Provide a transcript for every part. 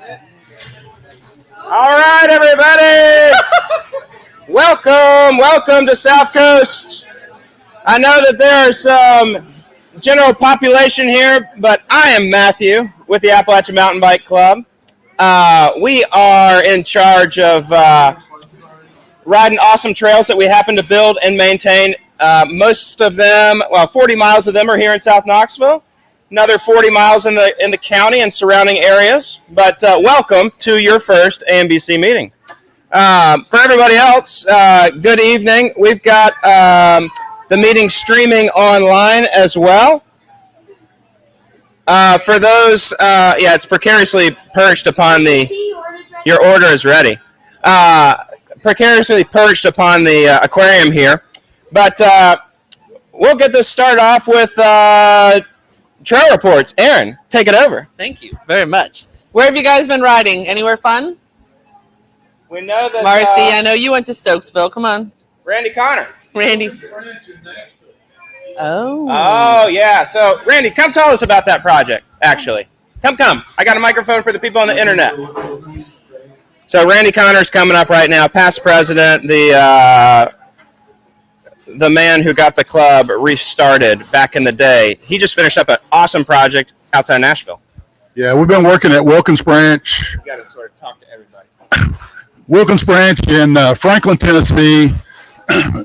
All right, everybody. Welcome to South Coast. I know that there are some general population here, but I am Matthew with the Appalachian Mountain Bike Club. We are in charge of riding awesome trails that we happen to build and maintain. Most of them, 40 miles of them are here in South Knoxville. Another 40 miles in the county and surrounding areas. But welcome to your first AMBC meeting. For everybody else, good evening. We've got the meeting streaming online as well. For those, it's precariously perched upon your order is ready. Precariously perched upon the aquarium here. But we'll get this started off with trail reports. Aaron, take it over. Thank you very much. Where have you guys been riding? Anywhere fun? We know that Marcy, I know you went to Stokesville. Come on. Randy Connor. Randy. Oh, yeah. So, Randy, come tell us about that project, actually. Come. I got a microphone for the people on the internet. So, Randy Connor's coming up right now, past president, the man who got the club restarted back in the day. He just finished up an awesome project outside of Nashville. Yeah, we've been working at Wilkins Branch. You got to sort of talk to everybody. Wilkins Branch in Franklin, Tennessee.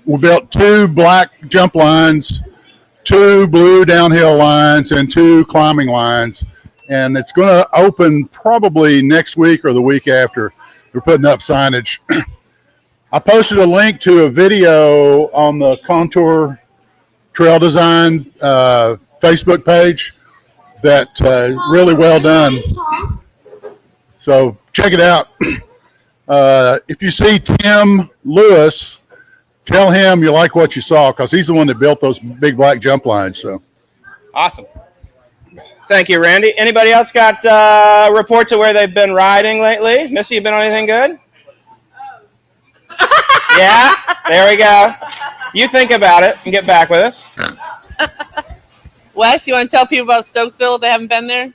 We built 2 black jump lines, 2 blue downhill lines, and 2 climbing lines. And it's going to open probably next week or the week after. We're putting up signage. I posted a link to a video on the Contour Trail Design Facebook page that really well done. So check it out. If you see Tim Lewis, tell him you like what you saw because he's the one that built those big black jump lines. So awesome. Thank you, Randy. Anybody else got reports of where they've been riding lately? Missy, you been on anything good? Yeah, there we go. You think about it and get back with us. Wes, you want to tell people about Stokesville if they haven't been there?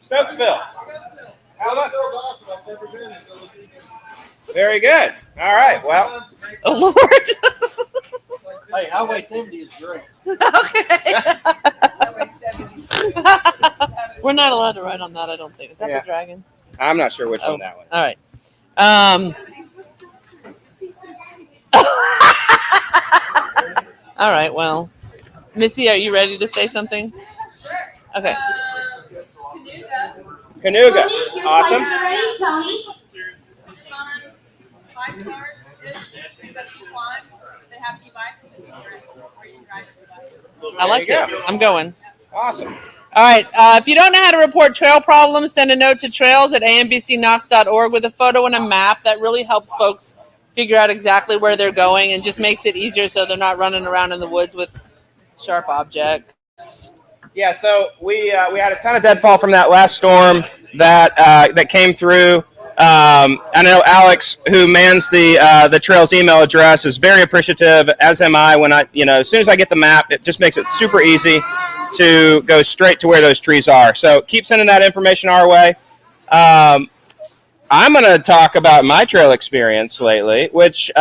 Stokesville. How about? Very good. All right. Well. Oh, Lord. Hey, Highway 70 is great. Okay. We're not allowed to ride on that, I don't think. Is that the Dragon? I'm not sure which one that one. All right. All right, well. Missy, are you ready to say something? Sure. Okay. Canuga. Awesome. I like it. I'm going. Awesome. All right. If you don't know how to report trail problems, send a note to trails@ambcknox.org with a photo and a map. That really helps folks figure out exactly where they're going and just makes it easier so they're not running around in the woods with sharp objects. Yeah, so we had a ton of deadfall from that last storm that came through. I know Alex, who mans the trail's email address, is very appreciative, as am I. When as soon as I get the map, it just makes it super easy to go straight to where those trees are. So keep sending that information our way. I'm going to talk about my trail experience lately, which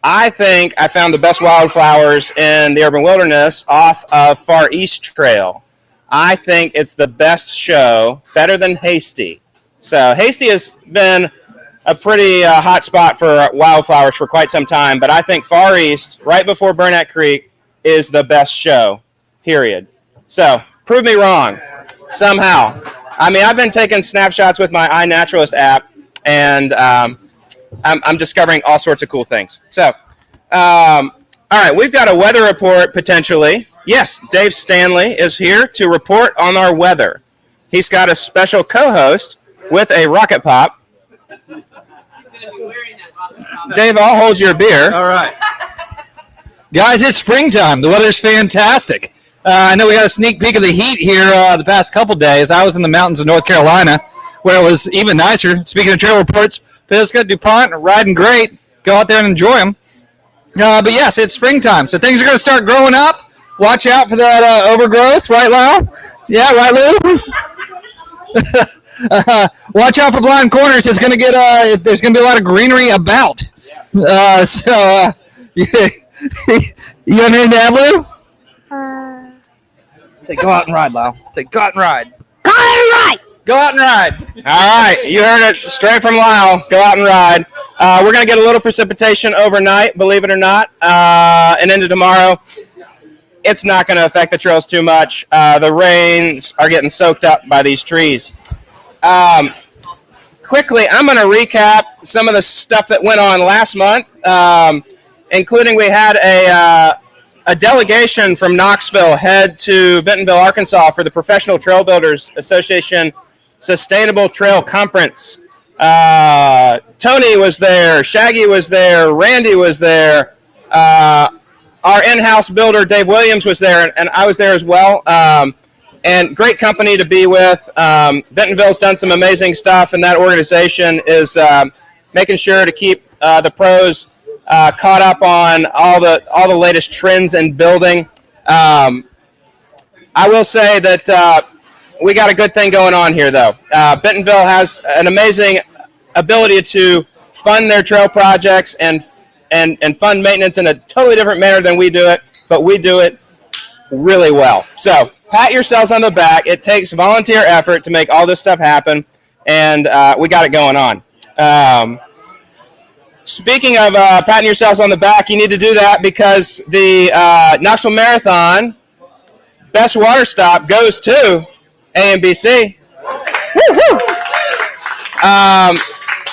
I think I found the best wildflowers in the urban wilderness off of Far East Trail. I think it's the best show, better than Hasty. So Hasty has been a pretty hot spot for wildflowers for quite some time, but I think Far East, right before Burnett Creek, is the best show, period. So prove me wrong somehow. I mean, I've been taking snapshots with my iNaturalist app, and I'm discovering all sorts of cool things. So, all right, we've got a weather report potentially. Yes, Dave Stanley is here to report on our weather. He's got a special co-host with a rocket pop. He's going to be wearing that rocket pop. Dave, I'll hold your beer. All right. Guys, it's springtime. The weather's fantastic. I know we got a sneak peek of the heat here the past couple days. I was in the mountains of North Carolina where it was even nicer. Speaking of trail reports, Pisgah, DuPont are riding great. Go out there and enjoy them. But yes, it's springtime, so things are going to start growing up. Watch out for that overgrowth, right, Lyle? Yeah, right, Lou? Watch out for blind corners. It's gonna get there's gonna be a lot of greenery about. So you want anything to add, Lou? Say go out and ride, Lyle. Say go out and ride. Go and ride. Go out and ride. All right, you heard it straight from Lyle. Go out and ride. We're going to get a little precipitation overnight, believe it or not, and into tomorrow. It's not going to affect the trails too much. The rains are getting soaked up by these trees. Quickly, I'm going to recap some of the stuff that went on last month, including we had a delegation from Knoxville head to Bentonville, Arkansas for the Professional Trail Builders Association Sustainable Trail Conference. Tony was there, Shaggy was there, Randy was there, our in-house builder Dave Williams was there, and I was there as well. And great company to be with. Bentonville's done some amazing stuff, and that organization is making sure to keep the pros caught up on all the latest trends in building. I will say that we got a good thing going on here, though. Bentonville has an amazing ability to fund their trail projects and fund maintenance in a totally different manner than we do it, but we do it really well. So pat yourselves on the back. It takes volunteer effort to make all this stuff happen, and we got it going on. Speaking of patting yourselves on the back, you need to do that because the Knoxville Marathon Best Water Stop goes to AMBC. Woo-hoo!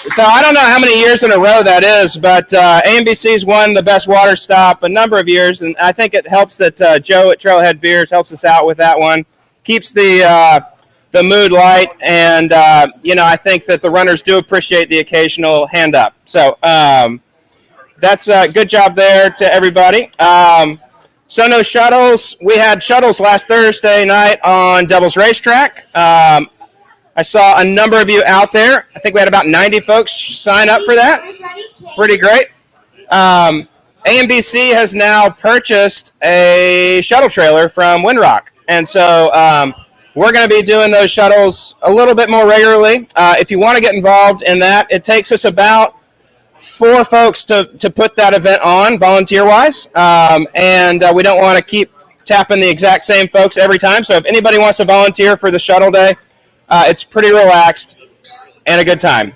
So I don't know how many years in a row that is, but AMBC's won the Best Water Stop a number of years, and I think it helps that Joe at Trailhead Beers helps us out with that one. Keeps the mood light, and I think that the runners do appreciate the occasional hand up. So that's a good job there to everybody. So no shuttles. We had shuttles last Thursday night on Devil's Racetrack. I saw a number of you out there. I think we had about 90 folks sign up for that. Pretty great. AMBC has now purchased a shuttle trailer from Windrock, and so we're going to be doing those shuttles a little bit more regularly. If you want to get involved in that, it takes us about 4 folks to put that event on, volunteer-wise, and we don't want to keep tapping the exact same folks every time. So if anybody wants to volunteer for the shuttle day, it's pretty relaxed and a good time.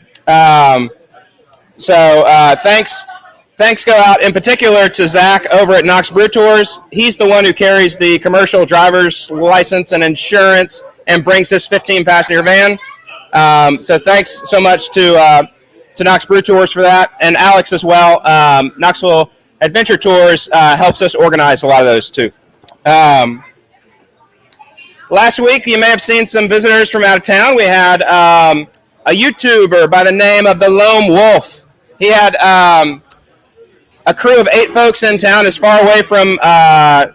Thanks go out in particular to Zach over at Knox Brew Tours. He's the one who carries the commercial driver's license and insurance and brings this 15-passenger van. So thanks so much to Knox Brew Tours for that, and Alex as well. Knoxville Adventure Tours helps us organize a lot of those too. Last week, you may have seen some visitors from out of town. We had a YouTuber by the name of the Lone Wolf. He had a crew of 8 folks in town as far away from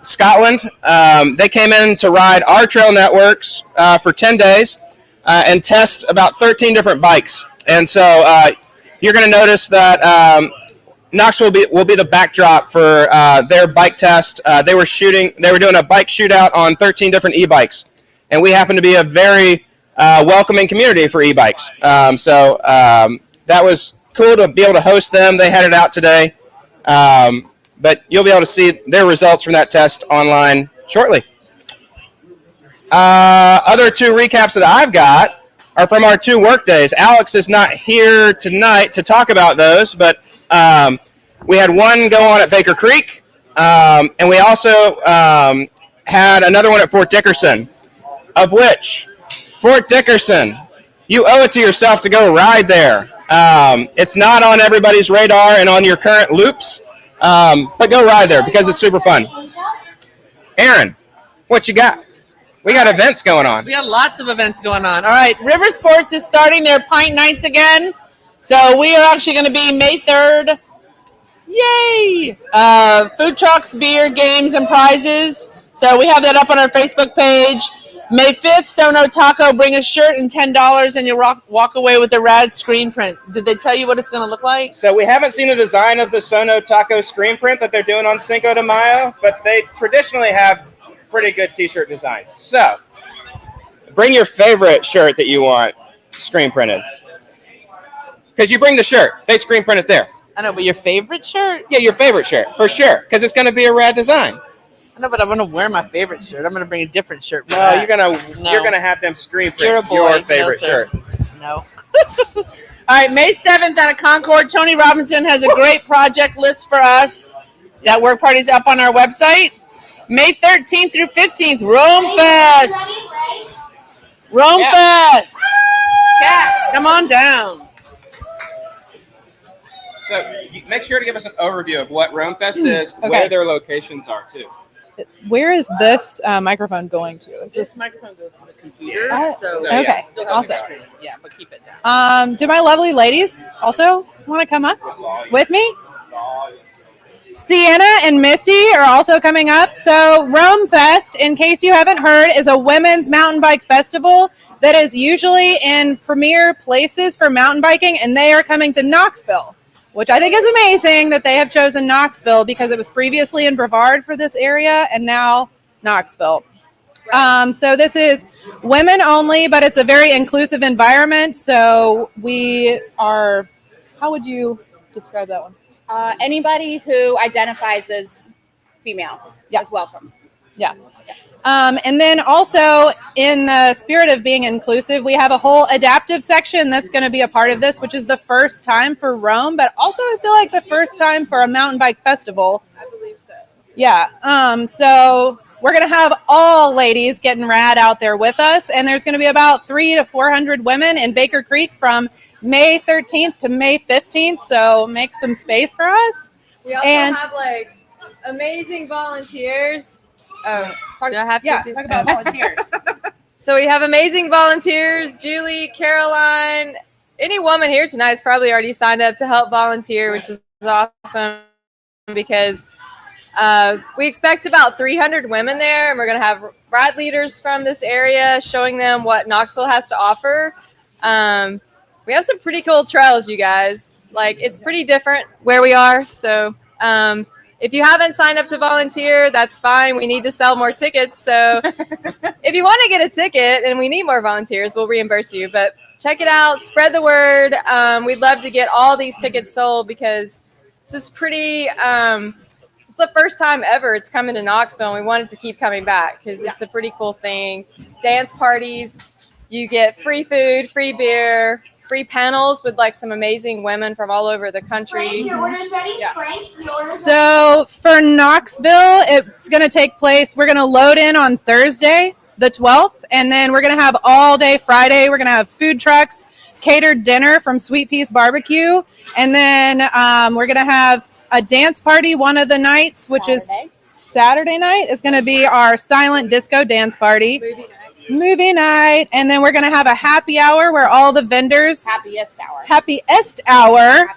Scotland. They came in to ride our trail networks for 10 days and test about 13 different bikes. And so you're going to notice that Knoxville will be the backdrop for their bike test. They were doing a bike shootout on 13 different e-bikes, and we happen to be a very welcoming community for e-bikes. So that was cool to be able to host them. They had it out today, but you'll be able to see their results from that test online shortly. Other 2 recaps that I've got are from our 2 work days. Alex is not here tonight to talk about those, but we had one go on at Baker Creek, and we also had another one at Fort Dickerson, of which Fort Dickerson, you owe it to yourself to go ride there. It's not on everybody's radar and on your current loops, but go ride there because it's super fun. Aaron, what you got? We got events going on. We got lots of events going on. All right, River Sports is starting their pint nights again. So we are actually going to be May 3rd. Yay! Food trucks, beer, games, and prizes. So we have that up on our Facebook page. May 5th, Sono Taco, bring a shirt and $10, and you'll walk away with a rad screen print. Did they tell you what it's going to look like? So we haven't seen the design of the Sono Taco screen print that they're doing on Cinco de Mayo, but they traditionally have pretty good t-shirt designs. So bring your favorite shirt that you want. screen printed. Because you bring the shirt, they screen print it there. I know, but your favorite shirt? Yeah, your favorite shirt for sure. Because it's going to be a rad design. I know, but I'm gonna wear my favorite shirt. I'm gonna bring a different shirt. For No, that. you're gonna have them screen print You're a boy. your favorite No, shirt. No. All right, May 7th out of Concord. Tony Robinson has a great project list for us. That work party's up on our website. May 13th through 15th, Rome Fest. Rome Fest. Cat, come on down. So make sure to give us an overview of what Rome Fest is, where their locations are too. Where is this microphone going to? Is This microphone goes to the computer. okay, yeah. Still have awesome. the screen. Yeah, but keep it down. Do my lovely ladies also want to come up with me? Sienna and Missy are also coming up. So Rome Fest, in case you haven't heard, is a women's mountain bike festival that is usually in premier places for mountain biking, and they are coming to Knoxville, which I think is amazing that they have chosen Knoxville because it was previously in Brevard for this area and now Knoxville. So this is women only, but it's a very inclusive environment. So we are, how would you describe that one? Anybody who identifies as female is welcome. Yeah. And then also, in the spirit of being inclusive, we have a whole adaptive section that's going to be a part of this, which is the first time for Rome, but also I feel like the first time for a mountain bike festival. I believe so. Yeah. So we're going to have all ladies getting rad out there with us, and there's going to be about 300 to 400 women in Baker Creek from May 13th to May 15th, so make some space for us. We also have like amazing volunteers. Oh, Do I have to do talk about volunteers. So we have amazing volunteers. Julie, Caroline, any woman here tonight has probably already signed up to help volunteer, which is awesome because we expect about 300 women there, and we're going to have ride leaders from this area showing them what Knoxville has to offer. We have some pretty cool trails, you guys. Like, it's pretty different where we are. So if you haven't signed up to volunteer, that's fine. We need to sell more tickets. So if you want to get a ticket and we need more volunteers, we'll reimburse you. But check it out. Spread the word. We'd love to get all these tickets sold because this is pretty it's the first time ever it's coming to Knoxville, and we wanted to keep coming back because it's a pretty cool thing. Dance parties. You get free food, free beer, free panels with like some amazing women from all over the country. Frank, your order's ready. Frank, your order's So for Knoxville, it's going to take place. We're going to load in on Thursday, the 12th, and then we're going to have all day Friday. We're going to have food trucks, catered dinner from Sweet Pea's Barbecue, and then we're going to have a dance party one of the nights, which is Saturday night. Is going to be our silent disco dance party. Movie night, and then we're going to have a happy hour where all the vendors Happiest hour. hour,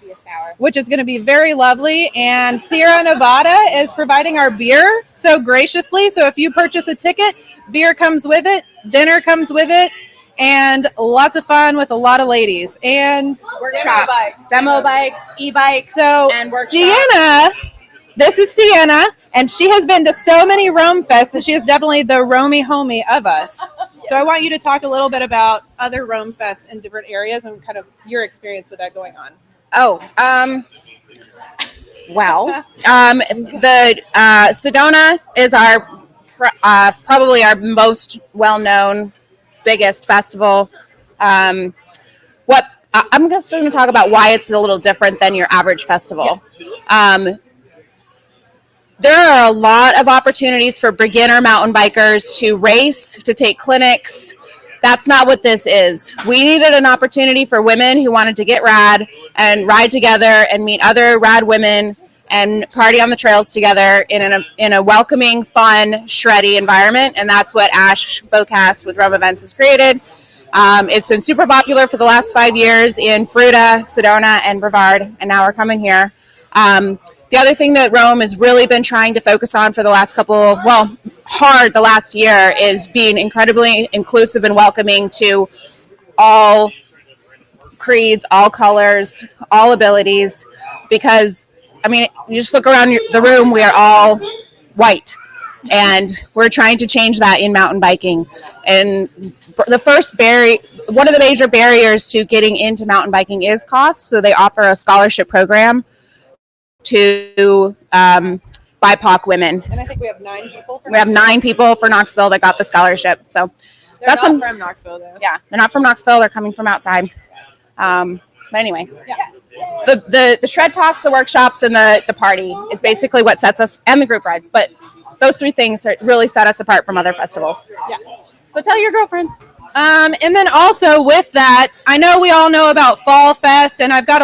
which is going to be very lovely. And Sierra Nevada is providing our beer so graciously. So if you purchase a ticket, beer comes with it, dinner comes with it, and lots of fun with a lot of ladies and Workshops, demo bikes, e-bikes, so and workshops. Sienna, this is Sienna, and she has been to so many Rome Fest that she is definitely the Romey homie of us. So I want you to talk a little bit about other Rome Fests in different areas and kind of your experience with that going on. The Sedona is our probably our most well-known, biggest festival. I'm just going to talk about why it's a little different than your average festival. Yes. There are a lot of opportunities for beginner mountain bikers to race, to take clinics. That's not what this is. We needed an opportunity for women who wanted to get rad and ride together and meet other rad women and party on the trails together in a welcoming, fun, shreddy environment. And that's what Ash Bowcast with Rome Events has created. It's been super popular for the last 5 years in Fruita, Sedona, and Brevard, and now we're coming here. The other thing that Rome has really been trying to focus on for the last the last year is being incredibly inclusive and welcoming to all creeds, all colors, all abilities, because, I mean, you just look around the room, we are all white, and we're trying to change that in mountain biking. And the first one of the major barriers to getting into mountain biking is cost. So they offer a scholarship program to BIPOC women. And I think we have 9 people. We have 9 people for Knoxville that got the scholarship. So They're not from Knoxville, though. yeah, they're not from Knoxville. They're coming from outside. But anyway, the shred talks, the workshops, and the party is basically what sets us, and the group rides. But those 3 things really set us apart from other festivals. Yeah. So tell your girlfriends. And then also with that, I know we all know about Fall Fest, and I've got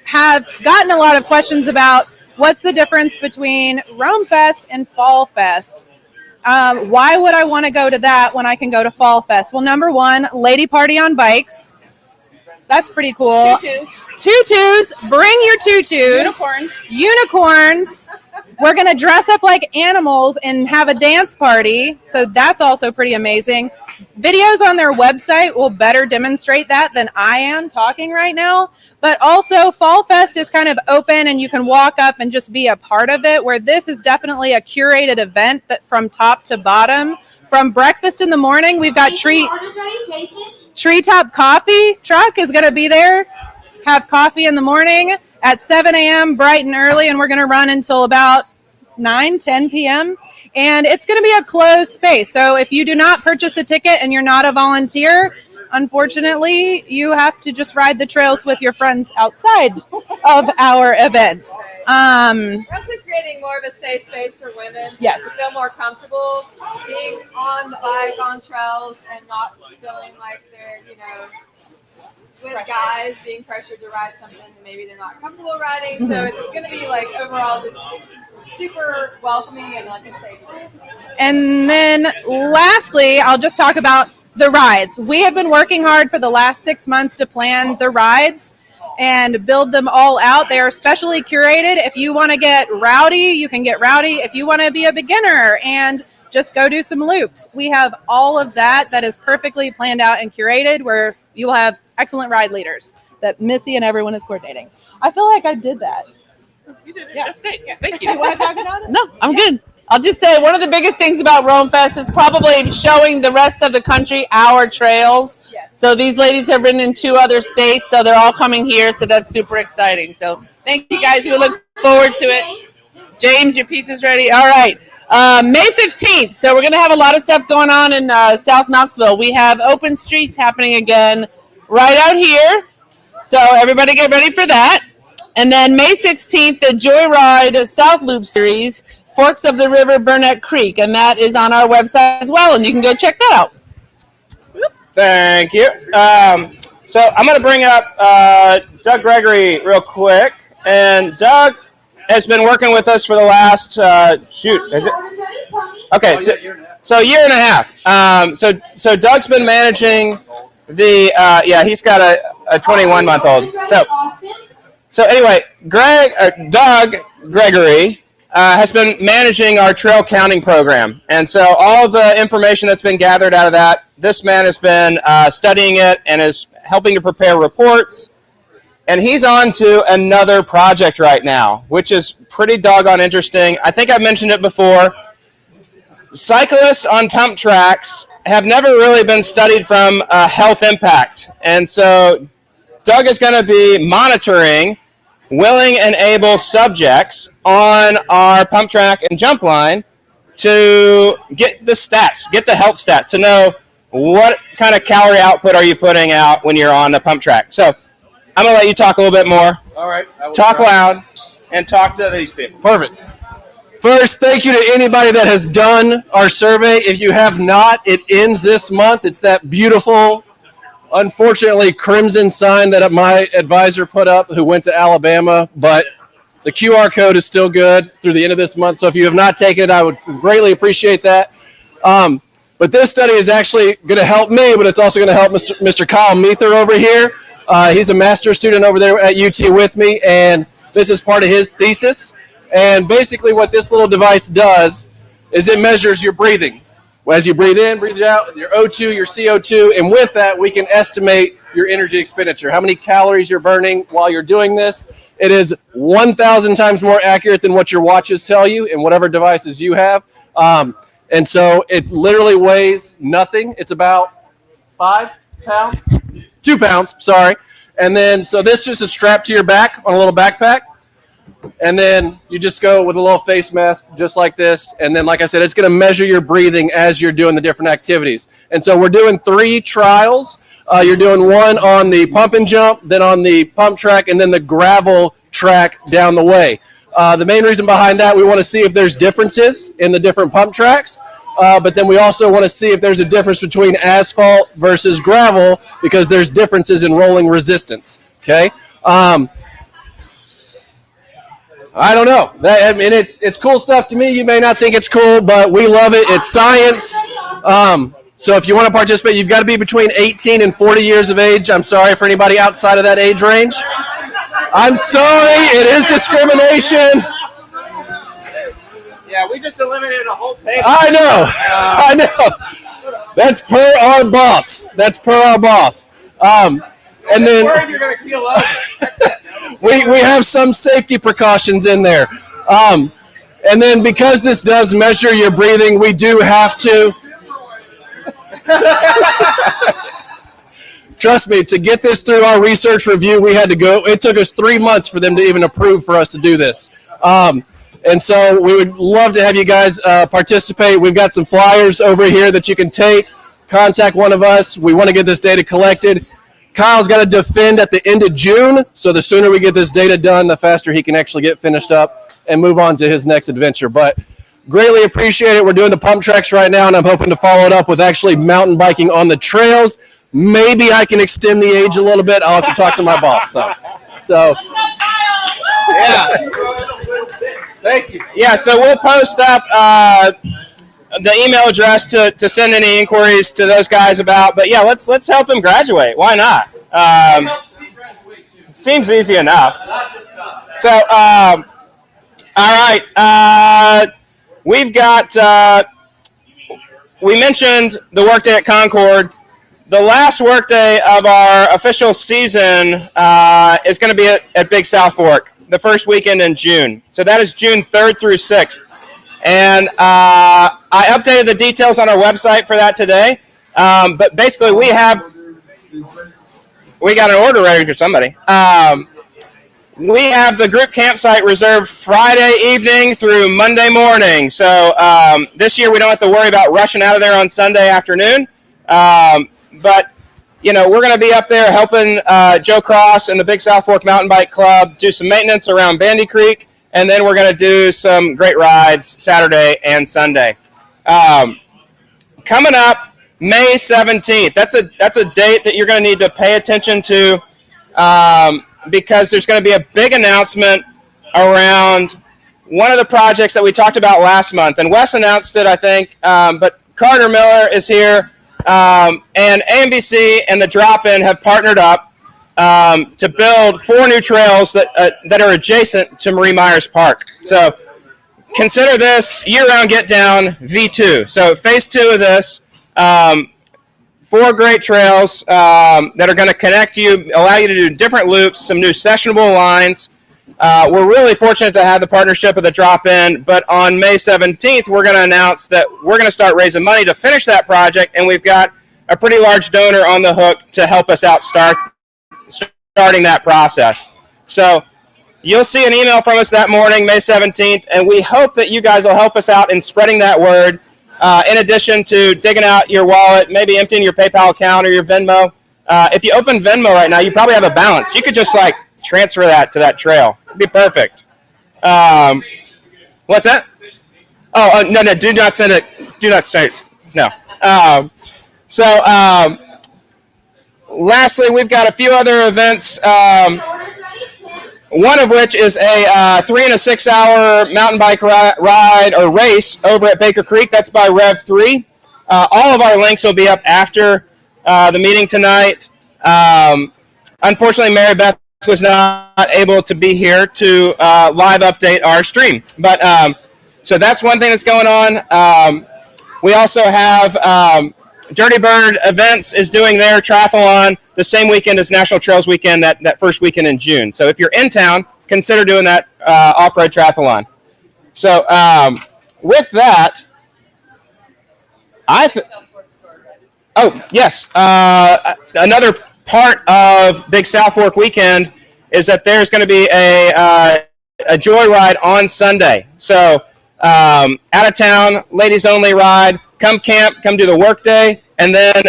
have gotten a lot of questions about what's the difference between Rome Fest and Fall Fest. Why would I want to go to that when I can go to Fall Fest? Well, number one, lady party on bikes. That's pretty cool. Tutus. Bring your tutus. Unicorns. We're going to dress up like animals and have a dance party. So that's also pretty amazing. Videos on their website will better demonstrate that than I am talking right now. But also, Fall Fest is kind of open and you can walk up and just be a part of it, where this is definitely a curated event that from top to bottom. From breakfast in the morning, we've got Treetop Coffee truck is going to be there. Have coffee in the morning at 7 a.m. bright and early, and we're going to run until about 10 p.m. And it's going to be a closed space. So if you do not purchase a ticket and you're not a volunteer, unfortunately, you have to just ride the trails with your friends outside of our event. We're also creating more of a safe space for women. Yes. To feel more comfortable being on the bike, on trails, and not feeling like they're, with guys being pressured to ride something that maybe they're not comfortable riding. So it's going to be like overall just super welcoming and like a safe space. And then lastly, I'll just talk about the rides. We have been working hard for the last 6 months to plan the rides and build them all out. They are specially curated. If you want to get rowdy, you can get rowdy. If you want to be a beginner and just go do some loops, we have all of that is perfectly planned out and curated, where you will have excellent ride leaders that Missy and everyone is coordinating. I feel like I did that. You did it. Yeah. That's great. Thank you. You want to talk about it? No, I'm good. I'll just say one of the biggest things about Rome Fest is probably showing the rest of the country our trails. Yes. So these ladies have been in 2 other states, so they're all coming here. So that's super exciting. So thank you guys. We look forward to it. James, your pizza's ready. All right. May 15th. So we're going to have a lot of stuff going on in South Knoxville. We have open streets happening again right out here. So everybody get ready for that. And then May 16th, the Joyride South Loop Series, Forks of the River, Burnett Creek. And that is on our website as well. And you can go check that out. Thank you. So I'm going to bring up Doug Gregory real quick. And Doug has been working with us for the last, is it? Okay, so a year and a half. So Doug's been managing he's got a 21-month-old. So anyway, Doug Gregory has been managing our trail counting program. And so all of the information that's been gathered out of that, this man has been studying it and is helping to prepare reports. And he's on to another project right now, which is pretty doggone interesting. I think I've mentioned it before. Cyclists on pump tracks have never really been studied from a health impact. And so Doug is going to be monitoring willing and able subjects on our pump track and jump line to get the stats, get the health stats, to know what kind of calorie output are you putting out when you're on the pump track. So I'm going to let you talk a little bit more. All right. Talk loud and talk to these people. Perfect. First, thank you to anybody that has done our survey. If you have not, it ends this month. It's that beautiful, unfortunately, crimson sign that my advisor put up who went to Alabama, but the QR code is still good through the end of this month. So if you have not taken it, I would greatly appreciate that. But this study is actually going to help me, but it's also going to help Mr. Kyle Meether over here. He's a master's student over there at UT with me, and this is part of his thesis. And basically what this little device does is it measures your breathing. As you breathe in, breathe out, your O2, your CO2, and with that, we can estimate your energy expenditure, how many calories you're burning while you're doing this. It is 1,000 times more accurate than what your watches tell you and whatever devices you have. And so it literally weighs nothing. It's about 5 pounds. 2 pounds, sorry. And then, so this just is strapped to your back on a little backpack. And then you just go with a little face mask just like this. And then, like I said, it's going to measure your breathing as you're doing the different activities. And so we're doing 3 trials. You're doing one on the pump and jump, then on the pump track, and then the gravel track down the way. The main reason behind that, we want to see if there's differences in the different pump tracks. But then we also want to see if there's a difference between asphalt versus gravel, because there's differences in rolling resistance. Okay. I don't know. It's cool stuff to me. You may not think it's cool, but we love it. It's science. So if you want to participate, you've got to be between 18 and 40 years of age. I'm sorry for anybody outside of that age range. I'm sorry. It is discrimination. Yeah, we just eliminated a whole table. I know. That's per our boss. And then You're going to keel over. we have some safety precautions in there. And then because this does measure your breathing, we do have to. Trust me, to get this through our research review, we had to go. It took us 3 months for them to even approve for us to do this. And so we would love to have you guys participate. We've got some flyers over here that you can take. Contact one of us. We want to get this data collected. Kyle's got to defend at the end of June, so the sooner we get this data done, the faster he can actually get finished up and move on to his next adventure. But greatly appreciate it. We're doing the pump tracks right now, and I'm hoping to follow it up with actually mountain biking on the trails. Maybe I can extend the age a little bit. I'll have to talk to my boss. So Yeah. thank you. Yeah, so we'll post up the email address to send any inquiries to those guys about. But yeah, let's help them graduate. Why not? Seems easy enough. So, all right. We've got. We mentioned the workday at Concord. The last workday of our official season is going to be at Big South Fork, the first weekend in June. So that is June 3rd through 6th. And I updated the details on our website for that today. But basically, we got an order ready for somebody. We have the group campsite reserved Friday evening through Monday morning. So this year, we don't have to worry about rushing out of there on Sunday afternoon. But, you know, we're going to be up there helping Joe Cross and the Big South Fork Mountain Bike Club do some maintenance around Bandy Creek. And then we're going to do some great rides Saturday and Sunday. Coming up, May 17th. That's a date that you're going to need to pay attention to because there's going to be a big announcement around one of the projects that we talked about last month. And Wes announced it, I think, but Carter Miller is here. And AMBC and the Drop-In have partnered up to build 4 new trails that are adjacent to Marie Myers Park. So consider this year-round get-down V2. So phase 2 of this, 4 great trails that are going to connect you, allow you to do different loops, some new sessionable lines. We're really fortunate to have the partnership of the Drop-In, but on May 17th, we're going to announce that we're going to start raising money to finish that project, and we've got a pretty large donor on the hook to help us out starting that process. So you'll see an email from us that morning, May 17th, and we hope that you guys will help us out in spreading that word, in addition to digging out your wallet, maybe emptying your PayPal account or your Venmo. If you open Venmo right now, you probably have a balance. You could just, transfer that to that trail. It'd be perfect. What's that? Oh, no, do not send it. Do not send it. No. Lastly, we've got a few other events, one of which is a 3 and a 6 hour mountain bike ride or race over at Baker Creek. That's by Rev 3. All of our links will be up after the meeting tonight. Unfortunately, Mary Beth was not able to be here to live update our stream. But so that's one thing that's going on. We also have Dirty Bird Events is doing their triathlon the same weekend as National Trails Weekend, that first weekend in June. So if you're in town, consider doing that off-road triathlon. So with that, oh, yes, another part of Big South Fork weekend is that there's going to be a joyride on Sunday. So out of town, ladies only ride. Come camp, come do the work day, and then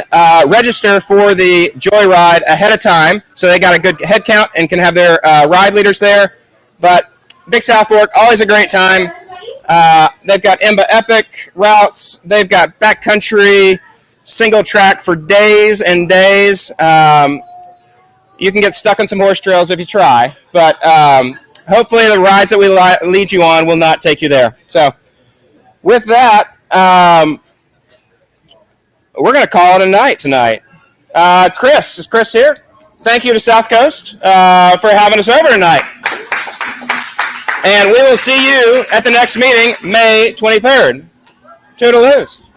register for the joyride ahead of time so they got a good head count and can have their ride leaders there. But Big South Fork, always a great time. They've got IMBA Epic routes. They've got backcountry single track for days and days. You can get stuck on some horse trails if you try, but hopefully the rides that we lead you on will not take you there. So with that, we're going to call it a night tonight. Chris, is Chris here? Thank you to South Coast for having us over tonight. And we will see you at the next meeting, May 23rd. Toodaloo.